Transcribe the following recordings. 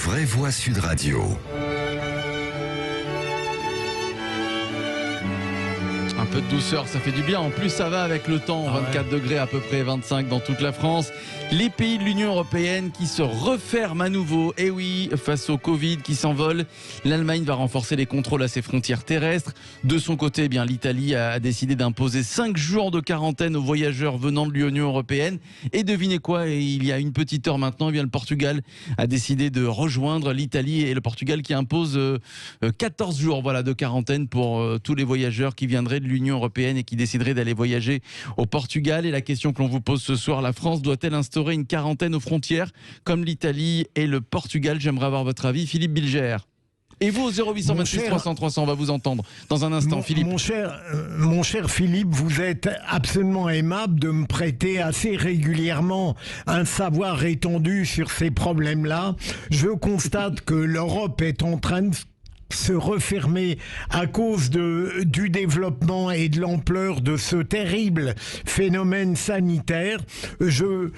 Vraies Voix Sud Radio. Un peu de douceur, ça fait du bien. En plus, ça va avec le temps. 24 degrés à peu près, 25 dans toute la France. Les pays de l'Union européenne qui se referment à nouveau. Et oui, face au Covid qui s'envole, l'Allemagne va renforcer les contrôles à ses frontières terrestres. De son côté, eh bien, l'Italie a décidé d'imposer 5 jours de quarantaine aux voyageurs venant de l'Union européenne. Et devinez quoi, il y a une petite heure maintenant, eh bien, le Portugal a décidé de rejoindre l'Italie et le Portugal qui impose 14 jours de quarantaine pour tous les voyageurs qui viendraient de l'Union européenne et qui décideraient d'aller voyager au Portugal. Et la question que l'on vous pose ce soir, la France doit-elle instaurer une quarantaine aux frontières comme l'Italie et le Portugal? J'aimerais avoir votre avis, Philippe Bilger. Et vous, au 0826 300 300, on va vous entendre dans un instant, Philippe. Mon cher Philippe, vous êtes absolument aimable de me prêter assez régulièrement un savoir étendu sur ces problèmes-là. Je constate que l'Europe est en train de se refermer à cause du développement et de l'ampleur de ce terrible phénomène sanitaire. Je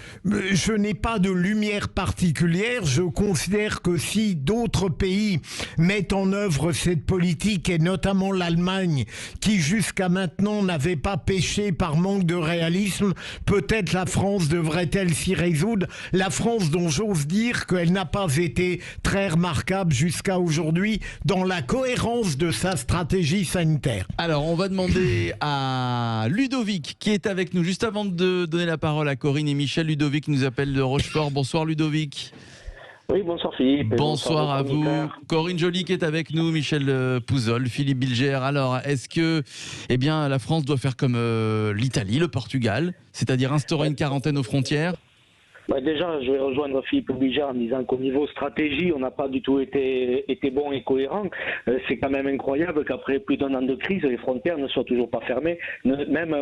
n'ai pas de lumière particulière. Je considère que si d'autres pays mettent en œuvre cette politique, et notamment l'Allemagne, qui jusqu'à maintenant n'avait pas péché par manque de réalisme, peut-être la France devrait-elle s'y résoudre. La France dont j'ose dire qu'elle n'a pas été très remarquable jusqu'à aujourd'hui dans la cohérence de sa stratégie sanitaire. Alors, on va demander à Ludovic qui est avec nous. Juste avant de donner la parole à Corinne et Michel, Ludovic nous appelle de Rochefort. Bonsoir Ludovic. Oui, bonsoir Philippe. Bonsoir à vous. Corinne Joly qui est avec nous, Michel Pouzol, Philippe Bilger. Alors, est-ce que la France doit faire comme l'Italie, le Portugal, c'est-à-dire instaurer une quarantaine aux frontières ? Déjà, je vais rejoindre Philippe Bilger en disant qu'au niveau stratégie, on n'a pas du tout été bon et cohérent. C'est quand même incroyable qu'après plus d'1 an de crise, les frontières ne soient toujours pas fermées, même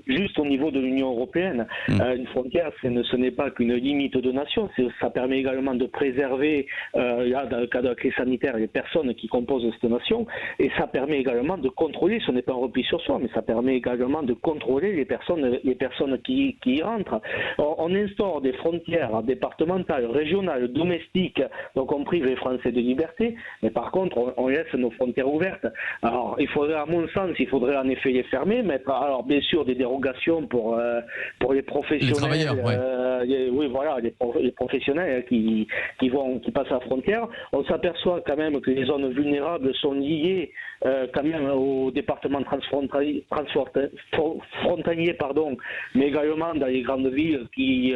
juste au niveau de l'Union européenne. Une frontière, ce n'est pas qu'une limite de nation, ça permet également de préserver, là, dans le cas de la crise sanitaire, les personnes qui composent cette nation, et ça permet également de contrôler, ce n'est pas un repli sur soi, mais ça permet également de contrôler les personnes qui y rentrent. On instaure des frontières départementales, régionales, domestiques, donc on prive les Français de liberté, mais par contre on laisse nos frontières ouvertes. Alors il faudrait, à mon sens, en effet les fermer, mettre alors bien sûr des dérogations pour les professionnels, les travailleurs, les professionnels qui passent la frontière. On s'aperçoit quand même que les zones vulnérables sont liées quand même aux départements frontaliers, mais également dans les grandes villes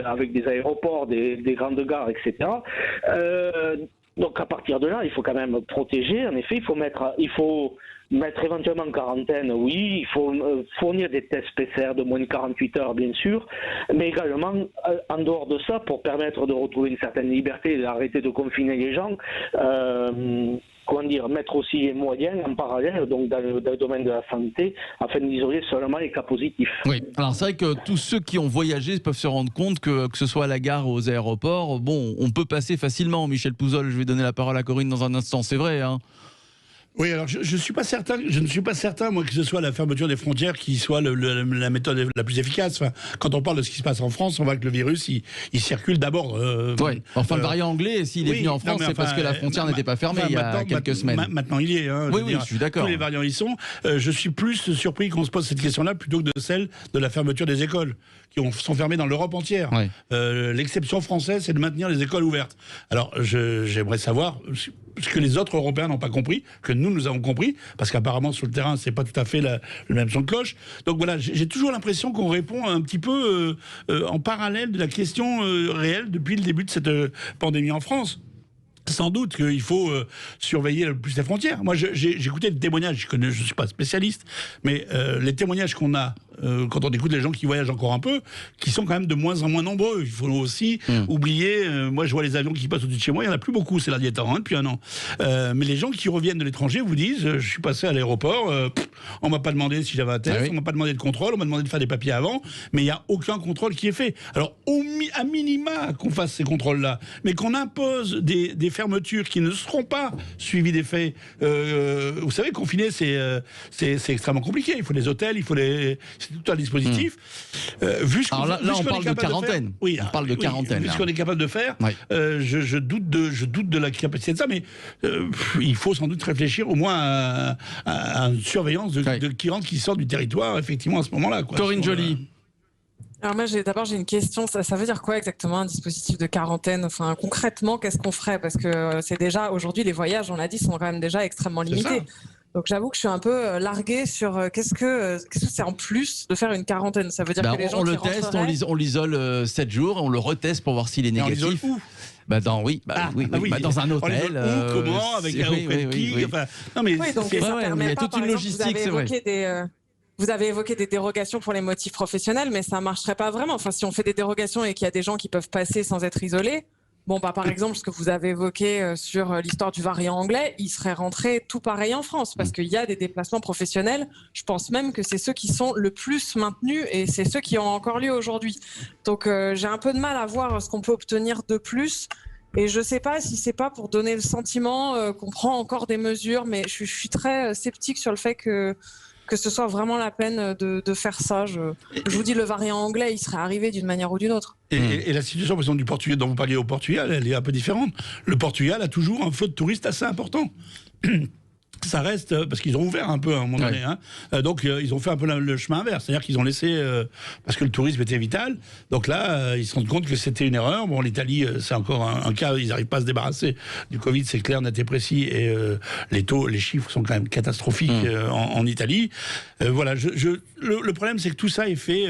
avec des aéroports, des grandes gares, etc. Donc à partir de là, il faut quand même protéger. En effet, il faut mettre éventuellement en quarantaine, oui. Il faut fournir des tests PCR de moins de 48 heures, bien sûr. Mais également, en dehors de ça, pour permettre de retrouver une certaine liberté et d'arrêter de confiner les gens, mettre aussi les moyens en parallèle, donc dans le domaine de la santé, afin d'isoler seulement les cas positifs. Oui, alors c'est vrai que tous ceux qui ont voyagé peuvent se rendre compte que ce soit à la gare ou aux aéroports, on peut passer facilement. Michel Pouzol, je vais donner la parole à Corinne dans un instant, c'est vrai, hein. Oui, alors je ne suis pas certain, moi, que ce soit la fermeture des frontières qui soit la méthode la plus efficace. Enfin, quand on parle de ce qui se passe en France, on voit que le virus, il circule d'abord. Oui, enfin le variant anglais, s'il est venu en France, c'est parce que la frontière n'était pas fermée il y a quelques semaines. Maintenant, il y est. Oui, je suis d'accord. Tous les variants y sont. Je suis plus surpris qu'on se pose cette question-là plutôt que de celle de la fermeture des écoles, qui sont fermées dans l'Europe entière. Oui. L'exception française, c'est de maintenir les écoles ouvertes. Alors, j'aimerais savoir ce que les autres Européens n'ont pas compris, que nous avons compris, parce qu'apparemment sur le terrain c'est pas tout à fait le même son de cloche. Donc voilà, j'ai toujours l'impression qu'on répond un petit peu en parallèle de la question réelle depuis le début de cette pandémie en France. Sans doute qu'il faut surveiller le plus les frontières. Moi, j'ai écouté le témoignage, je ne suis pas spécialiste, mais les témoignages qu'on a quand on écoute les gens qui voyagent encore un peu, qui sont quand même de moins en moins nombreux. Il faut aussi oublier, moi je vois les avions qui passent au-dessus de chez moi, il n'y en a plus beaucoup ces derniers temps, depuis 1 an. Mais les gens qui reviennent de l'étranger vous disent, je suis passé à l'aéroport, on m'a pas demandé si j'avais un test, on m'a pas demandé de contrôle, on m'a demandé de faire des papiers avant, mais il n'y a aucun contrôle qui est fait. Alors, à minima qu'on fasse ces contrôles-là, mais qu'on impose des fermetures qui ne seront pas suivies des faits. Vous savez, confiner, c'est extrêmement compliqué. Il faut des hôtels, il faut c'est tout un dispositif. Vu ce Alors là, on parle de quarantaine. Oui, on parle de quarantaine. Vu ce qu'on est capable de faire, je doute de la capacité de ça, mais il faut sans doute réfléchir au moins à une surveillance de qui sort du territoire, effectivement, à ce moment-là. Corinne Joly. Alors moi, d'abord, j'ai une question. Ça veut dire quoi exactement un dispositif de quarantaine? Enfin, concrètement, qu'est-ce qu'on ferait? Parce que c'est déjà, aujourd'hui, les voyages, on l'a dit, sont quand même déjà extrêmement limités. Donc j'avoue que je suis un peu larguée sur qu'est-ce que c'est en plus de faire une quarantaine? Ça veut dire que les gens on le teste, on l'isole 7 jours, on le reteste pour voir s'il est négatif. Dans un hôtel. Comment? Avec un hôtel qui enfin, non mais il y a toute une logistique, c'est vrai. Vous avez évoqué des dérogations pour les motifs professionnels, mais ça ne marcherait pas vraiment. Enfin, si on fait des dérogations et qu'il y a des gens qui peuvent passer sans être isolés, par exemple, ce que vous avez évoqué sur l'histoire du variant anglais, il serait rentré tout pareil en France, parce qu'il y a des déplacements professionnels. Je pense même que c'est ceux qui sont le plus maintenus et c'est ceux qui ont encore lieu aujourd'hui. Donc, j'ai un peu de mal à voir ce qu'on peut obtenir de plus. Et je ne sais pas si c'est pas pour donner le sentiment qu'on prend encore des mesures, mais je suis très sceptique sur le fait que ce soit vraiment la peine de faire ça. Je vous dis, le variant anglais, il serait arrivé d'une manière ou d'une autre. Et la situation, par exemple, du Portugal, dont vous parliez au Portugal, elle est un peu différente. Le Portugal a toujours un flot de touristes assez important. Ça reste, parce qu'ils ont ouvert un peu à un moment donné, donc ils ont fait un peu le chemin inverse, c'est-à-dire qu'ils ont laissé, parce que le tourisme était vital, donc là ils se rendent compte que c'était une erreur. Bon, l'Italie c'est encore un cas, ils n'arrivent pas à se débarrasser du Covid, c'est clair, net et précis, et les chiffres sont quand même catastrophiques en Italie. Voilà, le problème c'est que tout ça est fait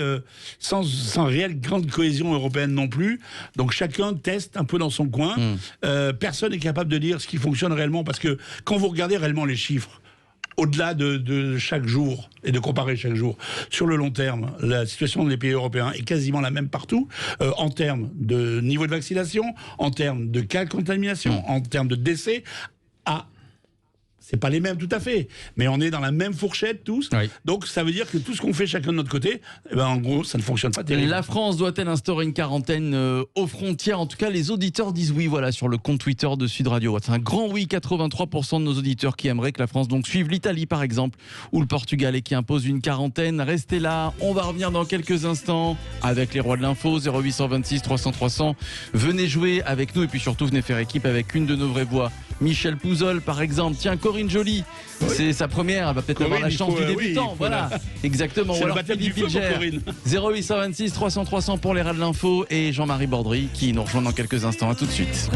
sans réelle grande cohésion européenne non plus, donc chacun teste un peu dans son coin, personne n'est capable de dire ce qui fonctionne réellement, parce que quand vous regardez réellement les chiffres, au-delà de chaque jour, et de comparer chaque jour, sur le long terme, la situation des pays européens est quasiment la même partout, en termes de niveau de vaccination, en termes de cas de contamination, en termes de décès. C'est pas les mêmes tout à fait, mais on est dans la même fourchette tous. Donc ça veut dire que tout ce qu'on fait chacun de notre côté, en gros, ça ne fonctionne pas terrible. La France doit-elle instaurer une quarantaine aux frontières? En tout cas, les auditeurs disent oui, voilà, sur le compte Twitter de Sud Radio. C'est un grand oui, 83% de nos auditeurs qui aimeraient que la France donc suive l'Italie, par exemple, ou le Portugal, et qui impose une quarantaine. Restez là, on va revenir dans quelques instants avec les rois de l'info, 0826 300 300. Venez jouer avec nous, et puis surtout, venez faire équipe avec une de nos vraies voix. Michel Pouzol, par exemple. Tiens, Corinne Joly, c'est sa première, elle va peut-être avoir la chance du débutant. Voilà, exactement. C'est le baptême du feu pour Corinne. 0826 300 300 pour les rats de l'info, et Jean-Marie Bordry qui nous rejoint dans quelques instants. À tout de suite.